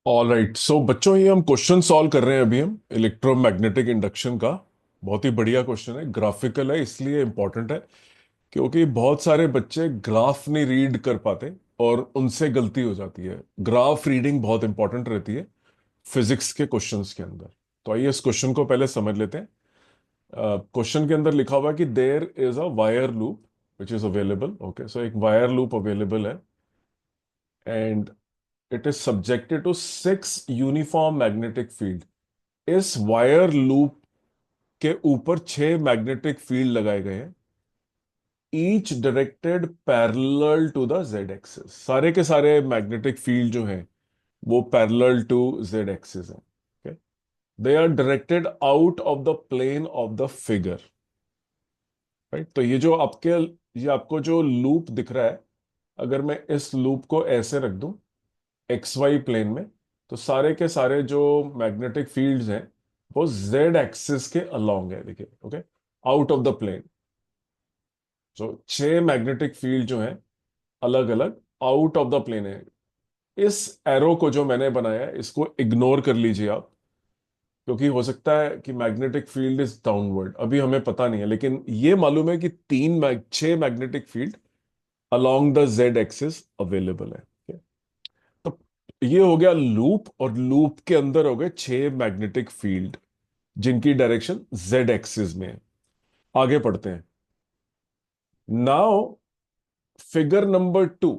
Alright, सो बच्चों ये हम क्वेश्चन सॉल्व कर रहे हैं अभी हम इलेक्ट्रोमैग्नेटिक इंडक्शन का। बहुत ही बढ़िया क्वेश्चन है, ग्राफिकल है इसलिए इंपॉर्टेंट है क्योंकि बहुत सारे बच्चे ग्राफ नहीं रीड कर पाते और उनसे गलती हो जाती है। ग्राफ रीडिंग बहुत इंपॉर्टेंट रहती है फिजिक्स के क्वेश्चंस के अंदर। तो आइए इस क्वेश्चन को पहले समझ लेते हैं। क्वेश्चन के अंदर लिखा हुआ है कि there is a wire loop which is available. Okay, so एक वायर लूप अवेलेबल है and it is subjected to 6 uniform magnetic field. इस वायर लूप के ऊपर 6 मैग्नेटिक फील्ड लगाए गए हैं, each directed parallel to the Z axis. सारे के सारे मैग्नेटिक फील्ड जो हैं वो पैरेलल टू जेड एक्सिस हैं। They are directed out of the plane of the figure. Right, तो ये आपको जो लूप दिख रहा है, अगर मैं इस लूप को ऐसे रख दूं एक्स वाई प्लेन में, तो सारे के सारे जो मैग्नेटिक फील्ड्स हैं वो जेड एक्सिस के अलोंग है। देखिए, okay, out of the plane. जो 6 मैग्नेटिक फील्ड जो हैं अलग अलग आउट ऑफ द प्लेन है। इस एरो को जो मैंने बनाया है इसको इग्नोर कर लीजिए आप, क्योंकि हो सकता है कि मैग्नेटिक फील्ड इज डाउनवर्ड, अभी हमें पता नहीं है, लेकिन ये मालूम है कि 6 magnetic field along the Z axis available है। तो ये हो गया लूप, और लूप के अंदर हो गए 6 मैग्नेटिक फील्ड जिनकी डायरेक्शन जेड एक्सिस में है। आगे पढ़ते हैं। Now figure number 2।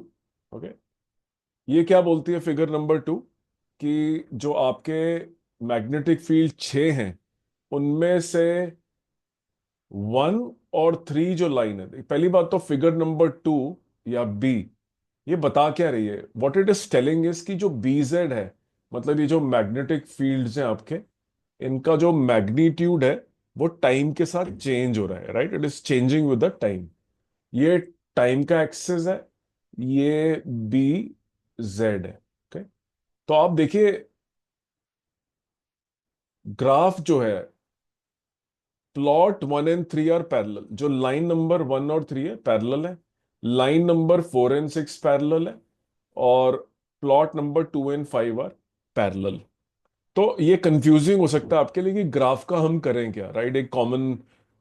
ओके, ये क्या बोलती है फिगर नंबर 2? कि जो आपके मैग्नेटिक फील्ड 6 हैं उनमें से 1 और 3 जो लाइन है, पहली बात तो फिगर नंबर 2 या बी ये बता क्या रही है? What it is telling is कि जो बी जेड है, मतलब ये जो मैग्नेटिक फील्ड्स हैं आपके, इनका जो मैग्नीट्यूड है वो टाइम के साथ चेंज हो रहा है। Right, it is changing with the time. ये टाइम का एक्सिस है, ये बी जेड है। ओके, तो आप देखिए ग्राफ जो है, प्लॉट 1 एंड 3 आर पैरेलल। जो लाइन नंबर 1 और 3 है पैरेलल है, लाइन नंबर 4 एंड 6 पैरेलल है, और plot number 2 and 5 are parallel. तो ये कंफ्यूजिंग हो सकता है आपके लिए कि ग्राफ का हम करें क्या। राइट, एक कॉमन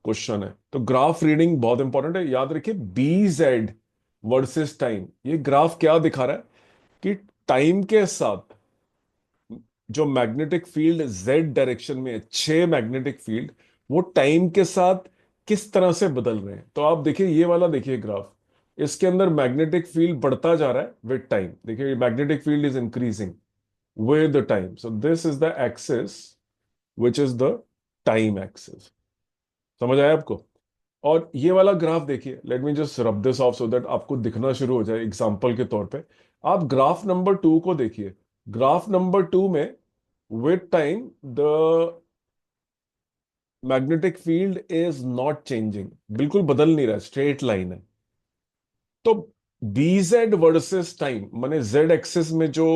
क्वेश्चन है, तो ग्राफ रीडिंग बहुत इंपॉर्टेंट है। याद रखिए बी जेड वर्सेस टाइम, ये ग्राफ क्या दिखा रहा है कि टाइम के साथ जो मैग्नेटिक फील्ड जेड डायरेक्शन में है, 6 मैग्नेटिक फील्ड, वो टाइम के साथ किस तरह से बदल रहे हैं। तो आप देखिए ये वाला देखिए ग्राफ, इसके अंदर मैग्नेटिक फील्ड बढ़ता जा रहा है विद टाइम। देखिए magnetic field is increasing with the time. So this is the axis which is the time axis. समझ आया आपको? और ये वाला ग्राफ देखिए, late me just rub this of so that आपको दिखना शुरू हो जाए एग्जांपल के तौर पे। आप ग्राफ नंबर 2 को देखिए। ग्राफ नंबर 2 में with time the magnetic field is not changing, बिल्कुल बदल नहीं रहा, स्ट्रेट लाइन है। तो बीजेड वर्सेस टाइम, माने जेड एक्सिस में जो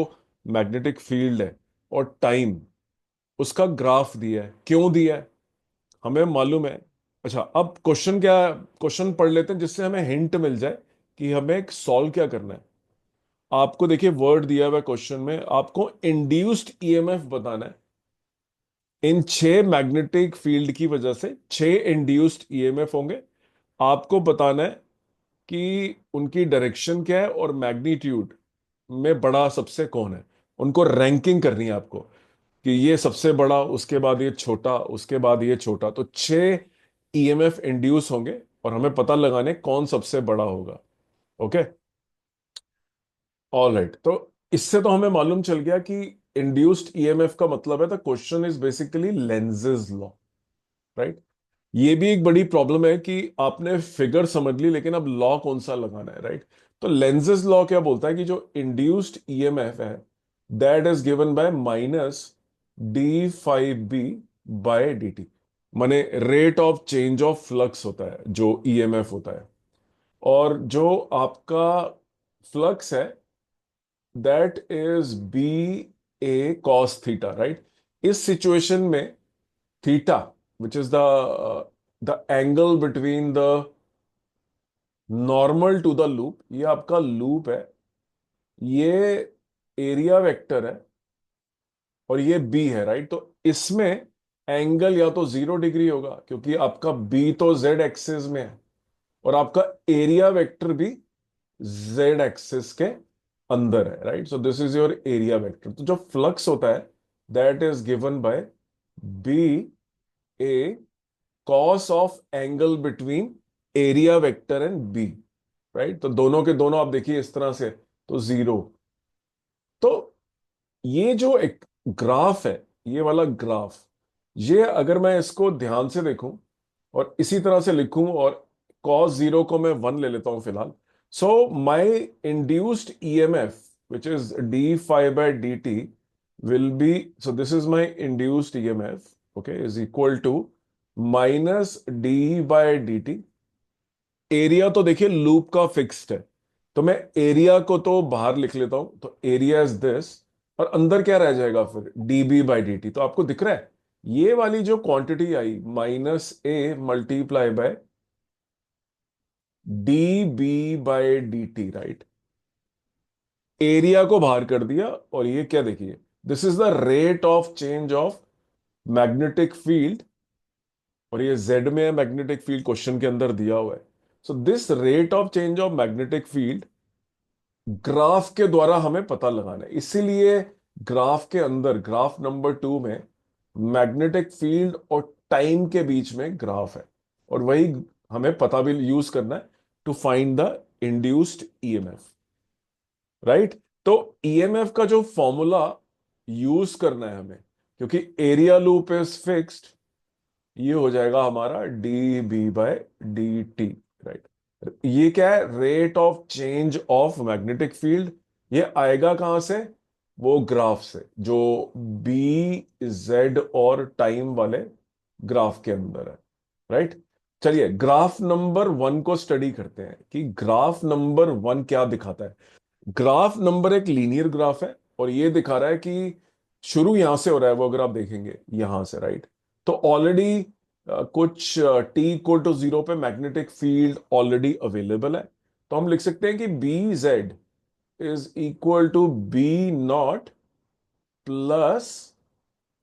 मैग्नेटिक फील्ड है और टाइम, उसका ग्राफ दिया है। क्यों दिया है हमें मालूम है। अच्छा, अब क्वेश्चन क्या, क्वेश्चन पढ़ लेते हैं जिससे हमें हिंट मिल जाए कि हमें सॉल्व क्या करना है। आपको देखिए वर्ड दिया हुआ है क्वेश्चन में, आपको इंड्यूस्ड ईएमएफ बताना है। इन 6 मैग्नेटिक फील्ड की वजह से 6 इंड्यूस्ड ईएमएफ होंगे। आपको बताना है कि उनकी डायरेक्शन क्या है और मैग्नीट्यूड में बड़ा सबसे कौन है। उनको रैंकिंग करनी है आपको कि ये सबसे बड़ा, उसके बाद ये छोटा, उसके बाद ये छोटा। तो 6 ईएमएफ इंड्यूस होंगे और हमें पता लगाने कौन सबसे बड़ा होगा। Okay, all right. तो इससे तो हमें मालूम चल गया कि इंड्यूस्ड ईएमएफ का मतलब है, the question is basically lenses law. Right, ये भी एक बड़ी प्रॉब्लम है कि आपने फिगर समझ ली लेकिन अब लॉ कौन सा लगाना है। राइट, तो लेंजेस लॉ क्या बोलता है कि जो इंड्यूस्ड ईएमएफ है that is given by minus d5b by dt। माने rate of change of flux होता है जो ईएमएफ होता है, और जो आपका फ्लक्स है that is B A cos theta. Right, इस सिचुएशन में theta which is the angle between the normal to the loop, ये आपका लूप है, ये एरिया वेक्टर है, और ये बी है, राइट? तो इसमें एंगल या तो 0 डिग्री होगा क्योंकि आपका बी तो जेड एक्सिस में है, और आपका एरिया वेक्टर भी जेड एक्सिस के अंदर है, right? So this is your area vector. तो जो फ्लक्स होता है that is given by B A cos of angle between area vector and B, right? तो दोनों के दोनों आप देखिए इस तरह से, तो 0। तो ये जो एक ग्राफ है, ये वाला ग्राफ, ये अगर मैं इसको ध्यान से देखूं और इसी तरह से लिखूं, और cos 0 को मैं 1 ले लेता हूं फिलहाल। So my induced EMF which is d phi by D t will be, so this is my induced EMF, okay, is equal to minus d by D t. Area तो देखिए लूप का fixed है, तो मैं area को तो बाहर लिख लेता हूं, तो एरिया इज दिस, और अंदर क्या रह जाएगा फिर, डीबी बाई डी टी। तो आपको दिख रहा है ये वाली जो quantity I minus A multiply by D B by D T, right? Area को बाहर कर दिया, और ये क्या देखिए, this is the rate of change of magnetic field, और ये जेड में है मैग्नेटिक फील्ड, क्वेश्चन के अंदर दिया हुआ है। So this rate of change of magnetic field graph के द्वारा हमें पता लगाना है, इसीलिए ग्राफ के अंदर, ग्राफ नंबर 2 में मैग्नेटिक फील्ड और टाइम के बीच में ग्राफ है, और वही हमें पता भी यूज करना है to find the induced EMF, right? तो ईएमएफ का जो फॉर्मूला यूज करना है हमें, क्योंकि एरिया लूप इज फिक्स्ड, ये हो जाएगा हमारा D B by D T, right? ये क्या है, rate of change of magnetic field. ये आएगा कहां से, वो ग्राफ से जो बी जेड और टाइम वाले ग्राफ के अंदर है, राइट? चलिए ग्राफ नंबर 1 को स्टडी करते हैं कि ग्राफ नंबर 1 क्या दिखाता है। ग्राफ नंबर एक लीनियर ग्राफ है, और ये दिखा रहा है कि शुरू यहां से हो रहा है, वो अगर आप देखेंगे यहां से, राइट? तो ऑलरेडी कुछ टी इक्वल टू 0 पे मैग्नेटिक फील्ड ऑलरेडी अवेलेबल है, तो हम लिख सकते हैं कि B Z is equal to B naught plus,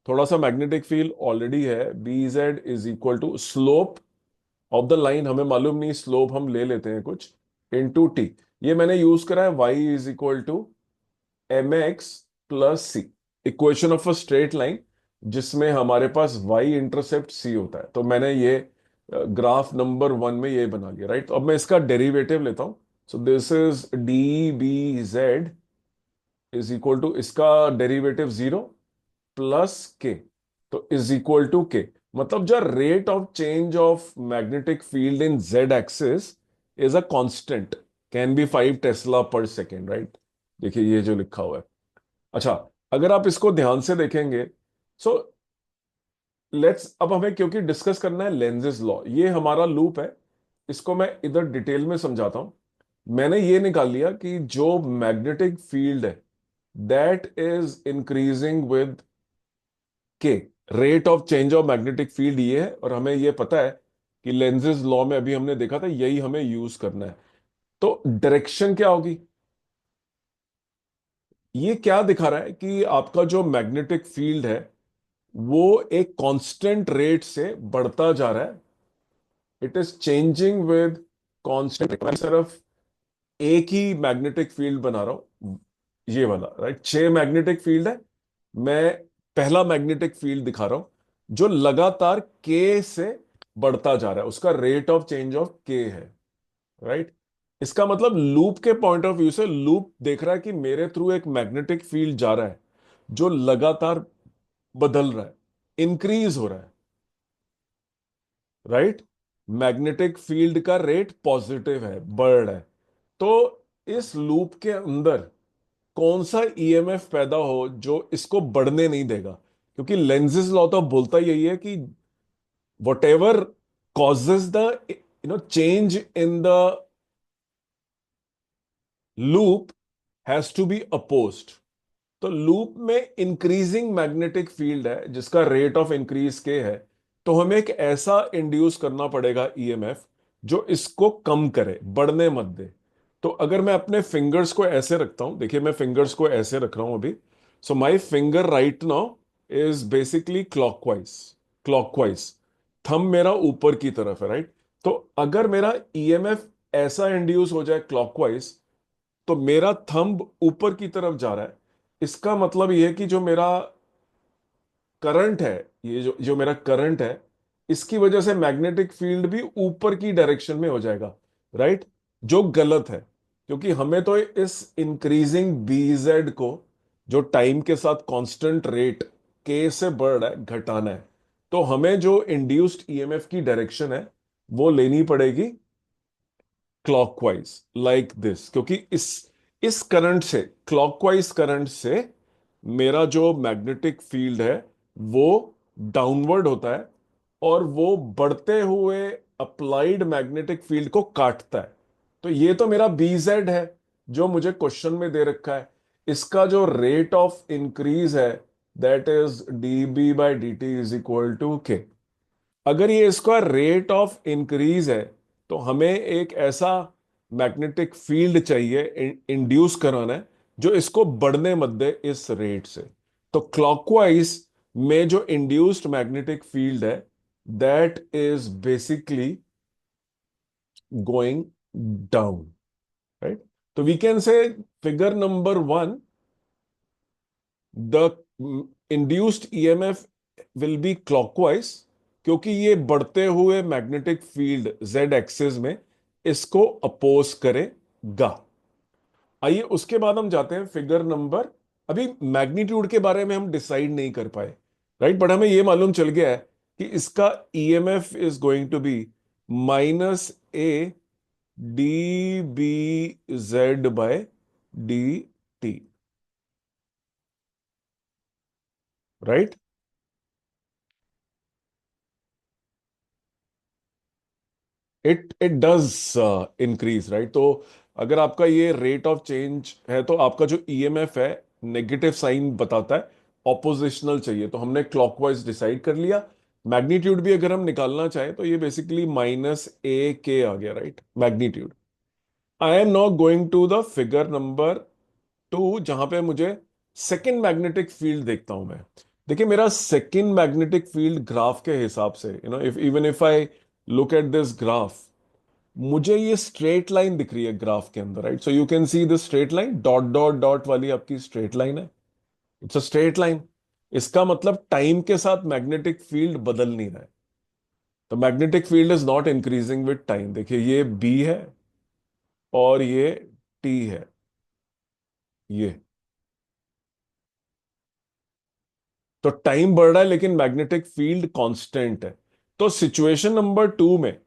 थोड़ा सा मैग्नेटिक फील्ड ऑलरेडी है, B Z is equal to slope of the line, हमें मालूम नहीं, स्लोप हम ले लेते हैं कुछ, इनटू टी। ये मैंने यूज करा है Y is equal to M X plus C, equation of a straight line जिसमें हमारे पास वाई इंटरसेप्ट सी होता है। तो मैंने ये ग्राफ नंबर 1 में ये बना लिया, राइट? तो अब मैं इसका डेरिवेटिव लेता हूं। So this is D B Z is equal to, इसका डेरिवेटिव 0 प्लस के, तो इज इक्वल टू के। मतलब जो rate of change of magnetic field in Z axis is a constant, can be 5 tesla per second, right? देखिए ये जो लिखा हुआ है। अच्छा, अगर आप इसको ध्यान से देखेंगे, सो लेट्स, अब हमें क्योंकि डिस्कस करना है लेंजेस लॉ, ये हमारा लूप है, इसको मैं इधर डिटेल में समझाता हूं। मैंने ये निकाल लिया कि जो मैग्नेटिक फील्ड है दैट इज इंक्रीजिंग विद के, rate of change of magnetic field ये है, और हमें ये पता है कि लेंजेस लॉ में अभी हमने देखा था, यही हमें यूज करना है। तो डायरेक्शन क्या होगी, ये क्या दिखा रहा है कि आपका जो मैग्नेटिक फील्ड है वो एक कांस्टेंट रेट से बढ़ता जा रहा है, it is changing with constant. मैं सिर्फ एक ही मैग्नेटिक फील्ड बना रहा हूं, ये वाला, राइट? 6 मैग्नेटिक फील्ड है, मैं पहला मैग्नेटिक फील्ड दिखा रहा हूं जो लगातार के से बढ़ता जा रहा है, उसका रेट ऑफ चेंज ऑफ के है, राइट? इसका मतलब लूप के पॉइंट ऑफ व्यू से लूप देख रहा है कि मेरे थ्रू एक मैग्नेटिक फील्ड जा रहा है जो लगातार बदल रहा है, इंक्रीज हो रहा है, राइट? मैग्नेटिक फील्ड का रेट पॉजिटिव है, बढ़ रहा है। तो इस लूप के अंदर कौन सा ईएमएफ पैदा हो जो इसको बढ़ने नहीं देगा, क्योंकि लेंजेस लॉ तो बोलता यही है कि whatever causes the change in the loop has to be opposed। तो लूप में इंक्रीजिंग मैग्नेटिक फील्ड है जिसका रेट ऑफ इंक्रीज के है, तो हमें एक ऐसा इंड्यूस करना पड़ेगा ईएमएफ जो इसको कम करे, बढ़ने मत दे। तो अगर मैं अपने फिंगर्स को ऐसे रखता हूं, देखिए मैं फिंगर्स को ऐसे रख रहा हूं अभी, So my finger right now is basically clockwise. Thumb मेरा ऊपर की तरफ है, राइट? तो अगर मेरा ईएमएफ ऐसा इंड्यूस हो जाए क्लॉकवाइज, तो मेरा थंब ऊपर की तरफ जा रहा है। इसका मतलब ये है कि जो मेरा करंट है, ये जो जो मेरा करंट है, इसकी वजह से मैग्नेटिक फील्ड भी ऊपर की डायरेक्शन में हो जाएगा, राइट? जो गलत है, क्योंकि हमें तो इस इंक्रीजिंग बीजेड को, जो टाइम के साथ कांस्टेंट रेट के से बढ़ रहा है, घटाना है। तो हमें जो इंड्यूस्ड ईएमएफ की डायरेक्शन है वो लेनी पड़ेगी क्लॉकवाइज, लाइक दिस, क्योंकि इस करंट से, क्लॉकवाइज करंट से मेरा जो मैग्नेटिक फील्ड है वो डाउनवर्ड होता है, और वो बढ़ते हुए अप्लाइड मैग्नेटिक फील्ड को काटता है। तो ये तो मेरा बीजेड है जो मुझे क्वेश्चन में दे रखा है। इसका जो रेट ऑफ इंक्रीज है, that is dB/dt is equal to K. अगर ये इसका रेट ऑफ इंक्रीज है, तो हमें एक ऐसा मैग्नेटिक फील्ड चाहिए, इंड्यूस कराना है, जो इसको बढ़ने मत दे इस रेट से। तो क्लॉकवाइज में जो इंड्यूस्ड मैग्नेटिक फील्ड है, that is basically going down, right? तो we can say figure number 1, the induced EMF will be clockwise, क्योंकि ये बढ़ते हुए मैग्नेटिक फील्ड जेड एक्सिस में इसको अपोज करेगा। आइए उसके बाद हम जाते हैं फिगर नंबर, अभी मैग्नीट्यूड के बारे में हम डिसाइड नहीं कर पाए, राइट? बट हमें ये मालूम चल गया है कि इसका EMF is going to be -a dBz/dt, right? It does increase, right? तो अगर आपका ये रेट ऑफ चेंज है, तो आपका जो ईएमएफ है नेगेटिव साइन बताता है, ऑपोजिशनल चाहिए, तो हमने क्लॉकवाइज डिसाइड कर लिया। मैग्नीट्यूड भी अगर हम निकालना चाहें, तो ये बेसिकली -a के आ गया, right? Magnitude. I am not going to the figure number 2, जहां पे मुझे सेकेंड मैग्नेटिक फील्ड देखता हूं मैं। देखिए, मेरा सेकेंड मैग्नेटिक फील्ड ग्राफ के हिसाब से, if even if I look at this graph, मुझे ये स्ट्रेट लाइन दिख रही है ग्राफ के अंदर, right? So you can see this straight line, dot dot dot वाली आपकी स्ट्रेट लाइन है। It's a straight line. इसका मतलब टाइम के साथ मैग्नेटिक फील्ड बदल नहीं रहा है। तो magnetic field is not increasing with time. देखिए, ये बी है और ये टी है, ये। तो टाइम बढ़ रहा है लेकिन मैग्नेटिक फील्ड कांस्टेंट है। तो सिचुएशन नंबर 2 में,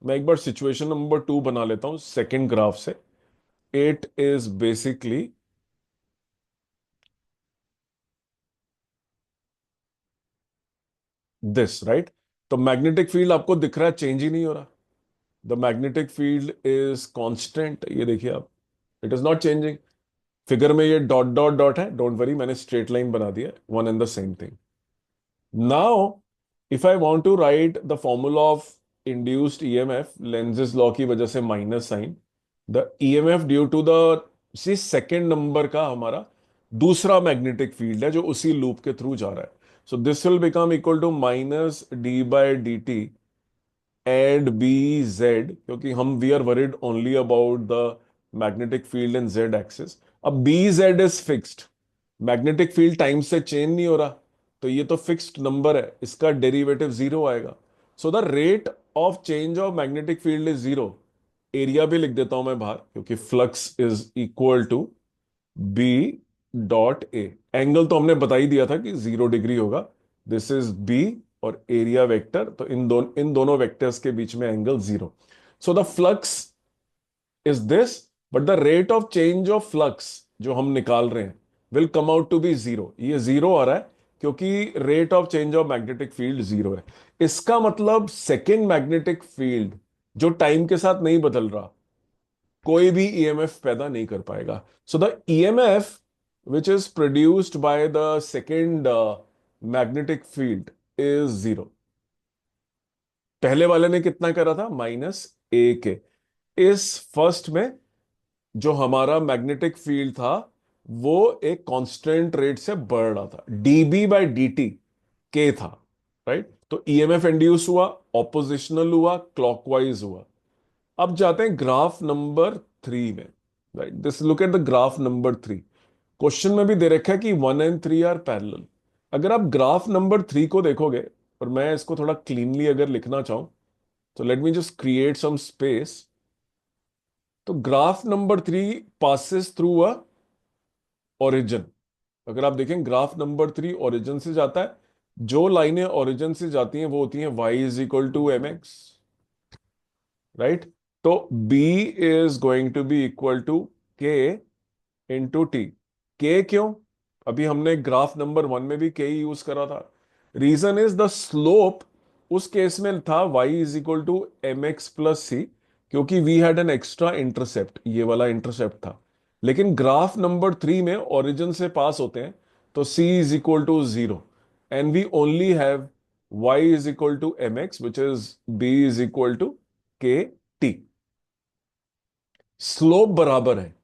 मैं एक बार सिचुएशन नंबर 2 बना लेता हूं सेकंड ग्राफ से। It is basically this, right? तो मैग्नेटिक फील्ड आपको दिख रहा है, चेंज ही नहीं हो रहा। The magnetic field is constant, ये देखिए आप, it is not changing. Figure में ये डॉट डॉट डॉट है, डोंट वरी, मैंने स्ट्रेट लाइन बना दिया, one and the same thing. Now if I want to write the formula of induced EMF, Lenz's law की वजह से minus sign, the EMF due to the, see second number का हमारा दूसरा magnetic field है जो उसी लूप के थ्रू जा रहा है। So this will become equal to -d/dt एड बी जेड, क्योंकि हम we are worried only about the magnetic field in Z axis. अब B Z is fixed, magnetic field time से चेंज नहीं हो रहा, तो ये तो फिक्स्ड नंबर है, इसका डेरिवेटिव जीरो आएगा। So the rate of change of magnetic field is zero. Area भी लिख देता हूं मैं बाहर, क्योंकि flux is equal to B.A। Angle तो हमने बता ही दिया था कि 0 डिग्री होगा। दिस इज बी, और एरिया वेक्टर, तो इन दोनों वेक्टर्स के बीच में angle zero. So the flux is this, but the rate of change of flux जो हम निकाल रहे हैं will come out to be zero. ये जीरो आ रहा है क्योंकि rate of change of magnetic field zero है। इसका मतलब सेकेंड मैग्नेटिक फील्ड जो टाइम के साथ नहीं बदल रहा, कोई भी ईएमएफ पैदा नहीं कर पाएगा। So the EMF which is produced by the second magnetic field is zero. पहले वाले ने कितना करा था? -a के। इस फर्स्ट में जो हमारा मैग्नेटिक फील्ड था वो एक कांस्टेंट रेट से बढ़ रहा था, डीबी बाय dt के था, राइट? तो ईएमएफ इंड्यूस हुआ, ऑपोजिशनल हुआ, क्लॉकवाइज हुआ। अब जाते हैं ग्राफ नंबर 3 में, right? This look at the graph number 3। Question में भी दे रखा है कि 1 and 3 आर पैरेलल। अगर आप ग्राफ नंबर 3 को देखोगे, और मैं इसको थोड़ा क्लीनली अगर लिखना चाहूं, तो let me just create some space. तो graph number 3 passes through a origin. अगर आप देखें, ग्राफ नंबर 3 ओरिजिन से जाता है। जो लाइनें ओरिजिन से जाती हैं वो होती हैं y = mx, राइट? तो b is going to be equal to k into T. K क्यों? अभी हमने ग्राफ नंबर 1 में भी के ही यूज करा था। रीजन इज द स्लोप उस केस में था y = mx + c, क्योंकि we had an extra intercept, ये वाला इंटरसेप्ट था। लेकिन ग्राफ नंबर 3 में ओरिजिन से पास होते हैं, तो c = 0, and we only have y = mx, which is b = k t। Slope बराबर है,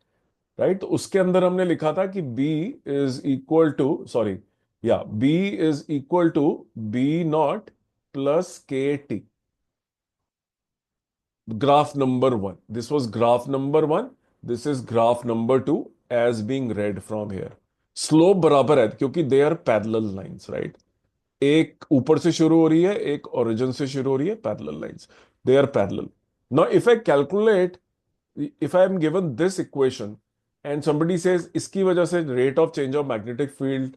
राइट? तो उसके अंदर हमने लिखा था कि b is equal to b0 plus K T. Graph number 1, this was graph number 1, this is graph number 2, as being red from here. Slope बराबर है क्योंकि they are parallel lines, right? एक ऊपर से शुरू हो रही है, एक ओरिजिन से शुरू हो रही है, parallel lines, they are parallel. Now if I calculate, if I am given this equation and somebody says इसकी वजह से rate of change of magnetic field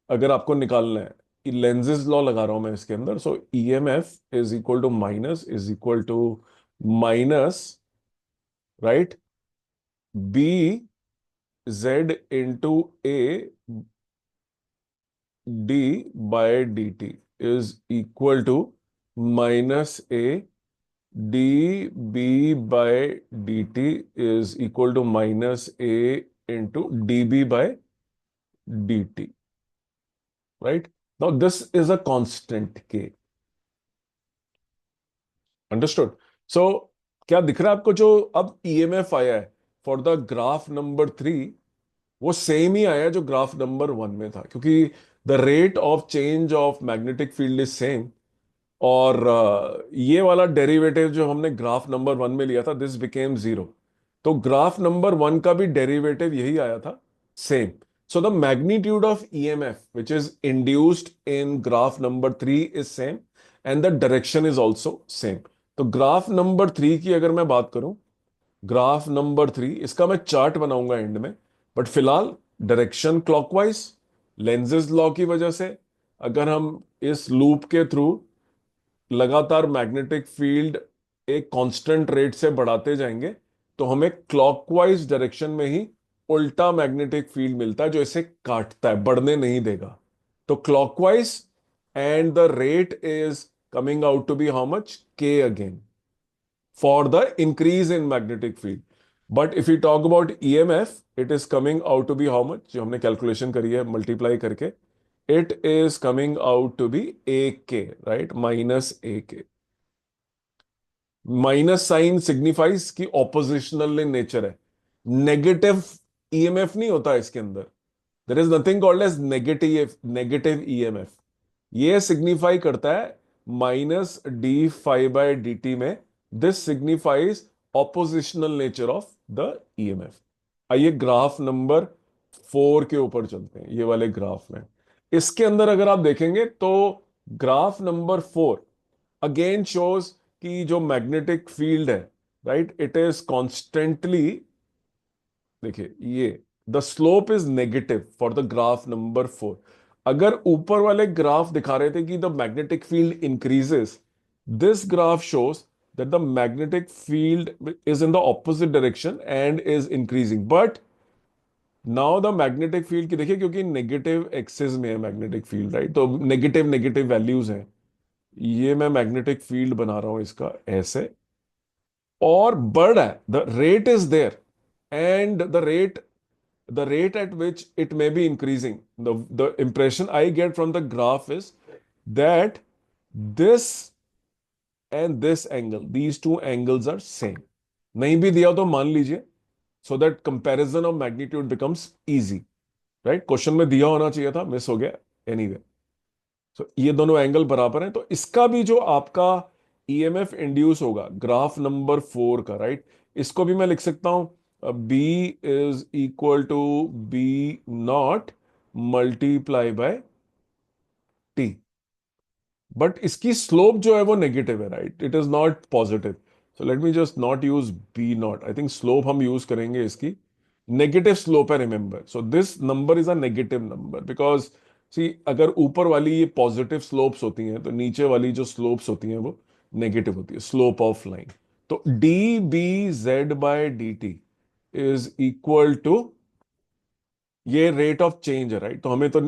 अगर आपको निकालना है, कि लेंजेस लॉ लगा रहा हूं मैं इसके अंदर, so EMF is equal to minus, right, B Z into A D by D T is equal to minus A D B by D T is equal to minus A into D B by D T, right? Now this is a constant K. Understood? So क्या दिख रहा है आपको? जो अब EMF आया है for the graph number 3, वो सेम ही आया जो ग्राफ नंबर 1 में था, क्योंकि the rate of change of magnetic field is same. और ये वाला डेरिवेटिव जो हमने ग्राफ नंबर 1 में लिया था, दिस बिकेम 0। तो ग्राफ नंबर 1 का भी डेरिवेटिव यही आया था, same. So the magnitude of EMF which is induced in graph number 3 is same, and the direction is also same. तो ग्राफ नंबर 3 की अगर मैं बात करूं, ग्राफ नंबर 3, इसका मैं चार्ट बनाऊंगा एंड में, बट फिलहाल डायरेक्शन क्लॉकवाइज, लेंजेस लॉ की वजह से। अगर हम इस लूप के थ्रू लगातार मैग्नेटिक फील्ड एक कांस्टेंट रेट से बढ़ाते जाएंगे, तो हमें क्लॉकवाइज डायरेक्शन में ही उल्टा मैग्नेटिक फील्ड मिलता है, जो इसे काटता है, बढ़ने नहीं देगा। तो clockwise, and the rate is coming out to be how much? K again, for the increase in magnetic field. But if we talk about EMF, it is coming out to be how much? जो हमने calculation करी है multiply करके, it is coming out to be AK, right? Minus AK। Minus sine signifies की oppositional in nature है, negative EMF नहीं होता इसके अंदर। There is nothing called as negative EMF. ये सिग्निफाई करता है minus D five by D T में। This signifies oppositional nature of the EMF. आइए ग्राफ नंबर 4 के ऊपर चलते हैं, ये वाले ग्राफ में। इसके अंदर अगर आप देखेंगे तो ग्राफ नंबर 4 अगेन शोज कि जो मैग्नेटिक फील्ड है, राइट, इट इज कॉन्स्टेंटली, देखिए ये, the slope is negative for the graph number 4। अगर ऊपर वाले ग्राफ दिखा रहे थे कि the magnetic field increases, this graph shows that the magnetic field is in the opposite direction and is increasing. But now the magnetic field की देखिए, क्योंकि नेगेटिव एक्सिस में है मैग्नेटिक फील्ड, राइट, तो नेगेटिव नेगेटिव वैल्यूज हैं। ये मैं magnetic field बना रहा हूं इसका ऐसे, और बढ़ रहा है, the rate is there, and the rate at which it may be increasing, the impression I get from the graph is that this and this angle, these two angles are same। नहीं भी दिया तो मान लीजिए, so that comparison of magnitude becomes easy, right? Question में दिया होना चाहिए था, मिस हो गया। एनीवे, सो ये दोनों एंगल बराबर हैं, तो इसका भी जो आपका ईएमएफ इंड्यूस होगा ग्राफ नंबर 4 का, राइट, इसको भी मैं लिख सकता हूं, B is equal to B not multiply by T. But इसकी स्लोप जो है वो नेगेटिव है, right, it is not positive. So let me just not use B not, I think slope हम यूज करेंगे इसकी नेगेटिव स्लोप है, remember. So this number is a negative number because see, अगर ऊपर वाली ये पॉजिटिव स्लोप्स होती हैं तो नीचे वाली जो स्लोप्स होती हैं वो नेगेटिव होती है, स्लोप ऑफ लाइन। तो D B Z by D T is equal to, ये रेट ऑफ चेंज है, राइट, तो हमें तो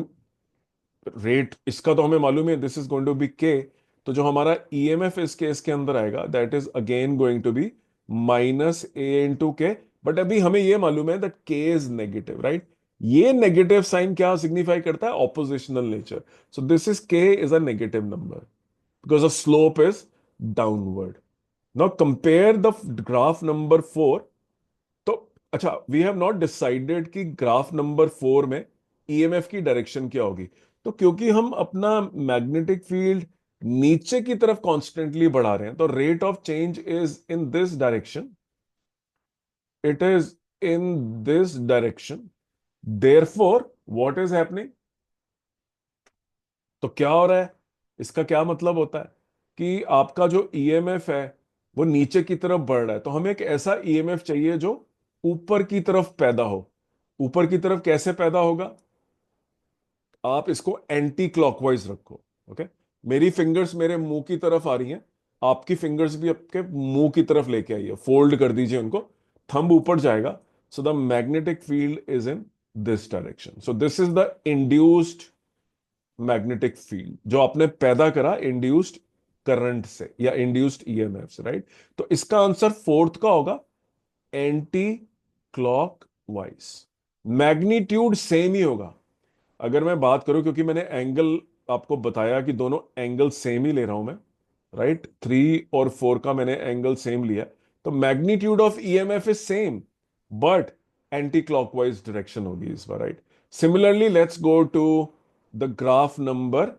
रेट इसका तो हमें मालूम है, this is going to be K. तो जो हमारा ईएमएफ इस केस के अंदर आएगा that is again going to be minus A into K. But अभी हमें ये मालूम है that K is negative, right? ये नेगेटिव साइन क्या सिग्निफाई करता है? Oppositional nature. So this is K is a negative number because the slope is downward. Now compare the graph number 4। तो अच्छा, वी हैव नॉट डिसाइडेड कि graph number 4 में EMF की direction क्या होगी। तो क्योंकि हम अपना मैग्नेटिक फील्ड नीचे की तरफ कॉन्स्टेंटली बढ़ा रहे हैं, तो rate of change is in this direction, it is in this direction. Therefore what is happening? तो क्या हो रहा है? इसका क्या मतलब होता है कि आपका जो ईएमएफ है वो नीचे की तरफ बढ़ रहा है, तो हमें एक ऐसा ईएमएफ चाहिए जो ऊपर की तरफ पैदा हो। ऊपर की तरफ कैसे पैदा होगा? आप इसको एंटी क्लॉकवाइज रखो, ओके? मेरी फिंगर्स मेरे मुंह की तरफ आ रही हैं, आपकी फिंगर्स भी आपके मुंह की तरफ लेके आइए, फोल्ड कर दीजिए उनको, थंब ऊपर जाएगा। So the magnetic field is in this direction. So this is the induced magnetic field जो आपने पैदा करा इंड्यूस्ड करंट से या इंड्यूस्ड ईएमएफ से, राइट? तो इसका आंसर फोर्थ का होगा, anticlockwise. Magnitude same ही होगा। अगर मैं बात करूं, क्योंकि मैंने एंगल आपको बताया कि दोनों एंगल सेम ही ले रहा हूं मैं, राइट, 3 और 4 का मैंने एंगल सेम लिया, तो magnitude of EMF is same, but anticlockwise direction होगी इस बार, राइट? Similarly let's go to the graph number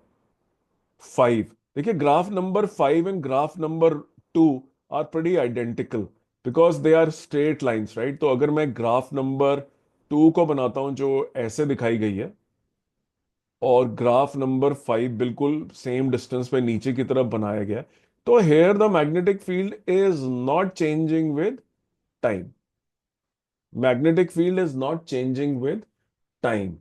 5। देखिए, graph number 5 and graph number 2 are pretty identical because they are straight lines, right? तो अगर मैं ग्राफ नंबर 2 को बनाता हूं जो ऐसे दिखाई गई है, और ग्राफ नंबर 5 बिल्कुल सेम डिस्टेंस पे नीचे की तरफ बनाया गया है, तो here the magnetic field is not changing with time. Magnetic field is not changing with time.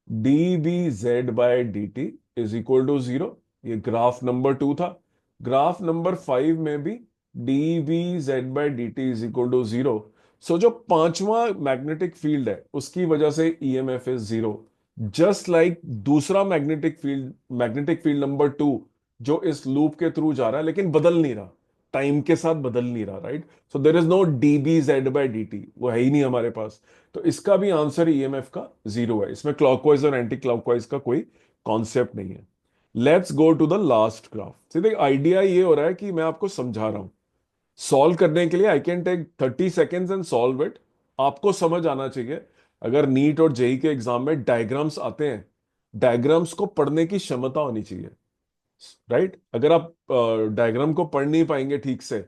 D B Z by D T is equal to 0। ये ग्राफ नंबर 2 था। ग्राफ नंबर 5 में भी D B Z by D T is equal to 0। So जो पांचवा magnetic field है उसकी वजह से ईएमएफ इज 0। जस्ट लाइक दूसरा मैग्नेटिक फील्ड नंबर 2 जो इस लूप के थ्रू जा रहा है लेकिन बदल नहीं रहा, टाइम के साथ बदल नहीं रहा, right? So there is no D B Z by D T, वो है ही नहीं हमारे पास। तो इसका भी आंसर ईएमएफ का 0 है। इसमें क्लॉकवाइज और एंटी क्लॉकवाइज का कोई कॉन्सेप्ट नहीं है। Let's go to the last graph. सीधे आइडिया ये हो रहा है कि मैं आपको समझा रहा हूं, सॉल्व करने के लिए I can take 30 seconds and solve it. आपको समझ आना चाहिए। अगर नीट और जेई के एग्जाम में डायग्राम्स आते हैं, डायग्राम्स को पढ़ने की क्षमता होनी चाहिए, राइट? अगर आप डायग्राम को पढ़ नहीं पाएंगे ठीक से,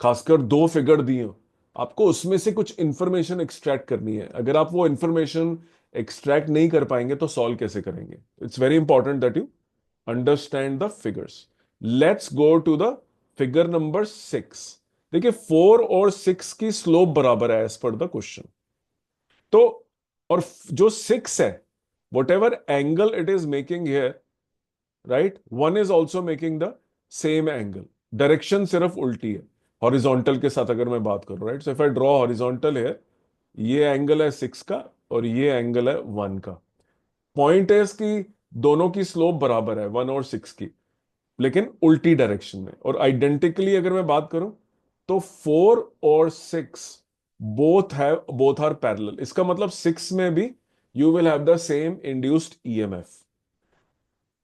खासकर दो फिगर दिए हो, आपको उसमें से कुछ इंफॉर्मेशन एक्सट्रैक्ट करनी है। अगर आप वो इंफॉर्मेशन एक्सट्रैक्ट नहीं कर पाएंगे तो सॉल्व कैसे करेंगे? It's very important that you understand the figures. Let's go to the figure number 6। देखिए, 4 और 6 की स्लोप बराबर है एज पर द क्वेश्चन। तो और जो 6 है, what ever angle it is making here, right, one is also making the same angle. Direction सिर्फ उल्टी है हॉरिजॉन्टल के साथ अगर मैं बात करूं, right? So if I draw horizontal है, ये एंगल है 6 का और ये एंगल है 1 का। पॉइंट है कि दोनों की स्लोप बराबर है 1 और 6 की, लेकिन उल्टी डायरेक्शन में। और आइडेंटिकली अगर मैं बात करूं तो 4 और 6 बोथ आर पैरेलल। इसका मतलब 6 में भी you will have the same induced EMF.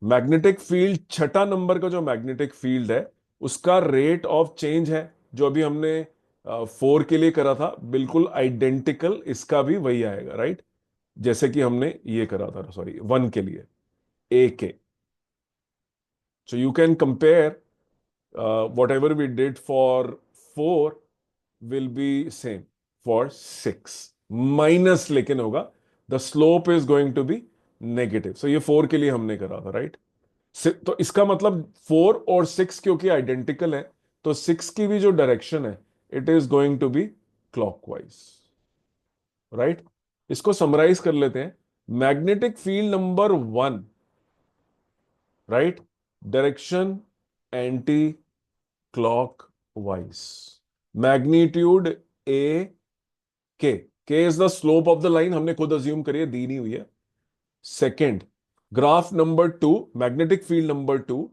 Magnetic field, छठा नंबर का जो मैग्नेटिक फील्ड है, उसका रेट ऑफ चेंज है जो अभी हमने फोर के लिए करा था, बिल्कुल आइडेंटिकल इसका भी वही आएगा, राइट? जैसे कि हमने ये करा था, सॉरी, वन के लिए A K. So you can compare whatever we did for four will be same for six. Minus लेकिन होगा, the slope is going to be negative. So ये फोर के लिए हमने करा था, राइट? तो इसका मतलब फोर और सिक्स क्योंकि आइडेंटिकल है, तो सिक्स की भी जो डायरेक्शन है it is going to be clockwise, right? इसको समराइज कर लेते हैं। Magnetic field number one, right? Direction anticlockwise, magnitude A K. K is the slope of the line, हमने खुद अज्यूम करिए, दी नहीं हुई है। Second, graph number two, magnetic field number two,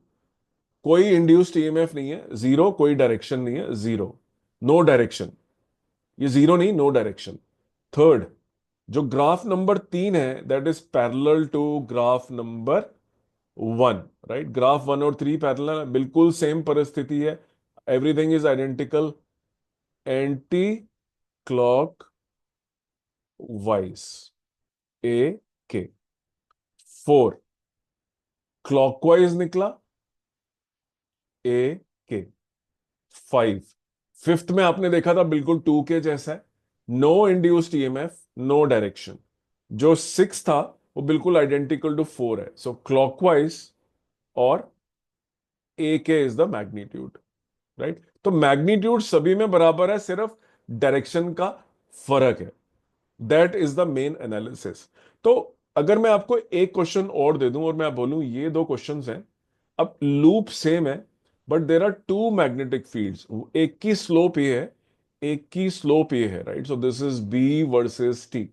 कोई इंड्यूस्ड ईएमएफ नहीं है, जीरो, कोई डायरेक्शन नहीं है, जीरो, नो डायरेक्शन, ये जीरो नहीं, नो डायरेक्शन। थर्ड, जो ग्राफ नंबर तीन है that is parallel to graph number one, right? Graph one और थ्री पैरेलल है, बिल्कुल सेम परिस्थिति है, everything is identical, anticlockwise, A K. Four clockwise निकला, ए के। फाइव, फिफ्थ में आपने देखा था बिल्कुल टू के जैसा है, no induced EMF, no direction. जो सिक्स था वो बिल्कुल आइडेंटिकल टू फोर है, सो क्लॉकवाइज और ए के इज द मैग्नीट्यूड, राइट? तो मैग्नीट्यूड सभी में बराबर है, सिर्फ डायरेक्शन का फर्क है। That is the main analysis. तो अगर मैं आपको एक क्वेश्चन और दे दूं और मैं बोलूं ये दो क्वेश्चंस हैं, अब लूप सेम है but there are two magnetic fields, एक की स्लोप ये है, एक की स्लोप ये है, right? So this is B versus T.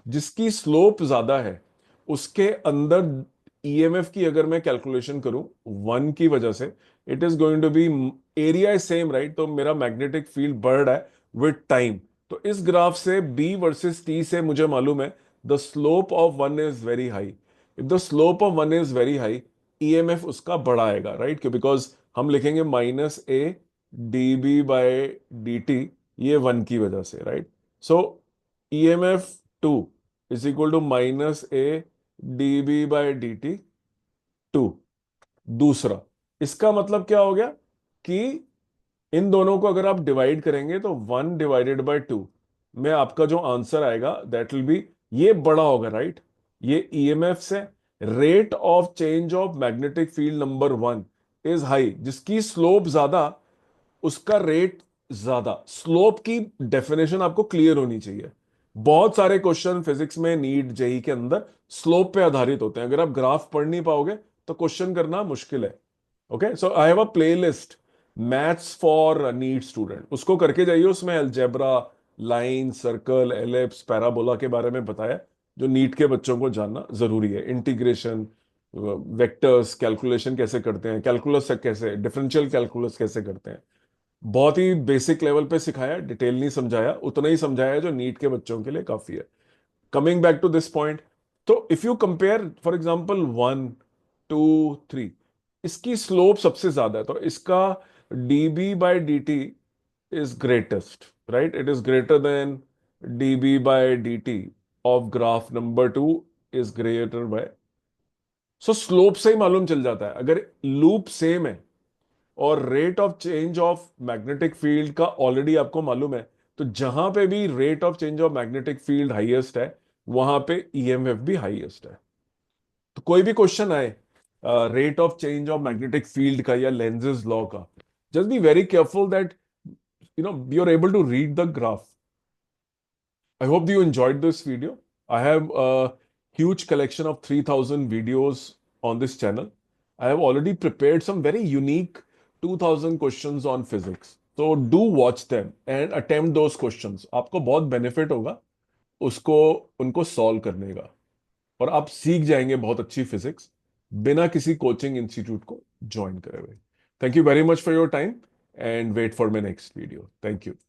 जिसकी स्लोप ज्यादा है उसके अंदर ईएमएफ की अगर मैं कैलकुलेशन करूं वन की वजह से, it is going to be, area is same, right? तो मेरा मैग्नेटिक फील्ड बढ़ रहा है विद टाइम। तो इस ग्राफ से बी वर्सेस टी से मुझे मालूम है the slope of one is very high. If the slope of one is very high, EMF उसका बड़ा आएगा, राइट? क्यों? बिकॉज हम लिखेंगे minus A D B by D T, ये वन की वजह से, right? So EMF two is equal to minus A D B by D T two. दूसरा, इसका मतलब क्या हो गया कि इन दोनों को अगर आप डिवाइड करेंगे तो वन डिवाइडेड बाय टू में आपका जो आंसर आएगा दैट विल बी, ये बड़ा होगा, राइट? ये ईएमएफ से rate of change of magnetic field number one is high, जिसकी स्लोप ज्यादा उसका रेट ज्यादा। स्लोप की डेफिनेशन आपको क्लियर होनी चाहिए। बहुत सारे क्वेश्चन फिजिक्स में, नीट जेई के अंदर स्लोप पे आधारित होते हैं, अगर आप ग्राफ पढ़ नहीं पाओगे तो क्वेश्चन करना मुश्किल है। Okay, so I have a playlist, maths for NEET student, उसको करके जाइए, उसमें algebra, line, circle, ellipse, parabola के बारे में बताया, जो नीट के बच्चों को जानना जरूरी है। इंटीग्रेशन, वेक्टर्स, कैलकुलेशन कैसे करते हैं, कैलकुलस से कैसे, डिफरेंशियल कैलकुलस कैसे करते हैं, बहुत ही बेसिक लेवल पे सिखाया, डिटेल नहीं समझाया, उतना ही समझाया जो नीट के बच्चों के लिए काफी है। Coming back to this point, तो if you compare for example one, two, three, इसकी स्लोप सबसे ज्यादा है, तो इसका dB by dt is greatest, right? It is greater than dB by dt of graph number two is greater by. So slope से ही मालूम चल जाता है, अगर लूप सेम है और rate of change of magnetic field का ऑलरेडी आपको मालूम है, तो जहां पे भी rate of change of magnetic field highest है वहां पे ईएमएफ भी हाईएस्ट है। तो कोई भी क्वेश्चन आए rate of change of magnetic field का या लेंजेस लॉ का, just be very careful that you are able to read the graph. I hope you enjoyed this video. I have a huge collection of 3000 videos on this channel. I have already prepared some very unique 2000 questions on physics. So do watch them and attempt those questions. आपको बहुत benefit होगा उसको उनको solve करने का, और आप सीख जाएंगे बहुत अच्छी physics बिना किसी coaching institute को join करे हुए। Thank you very much for your time and wait for my next video. Thank you.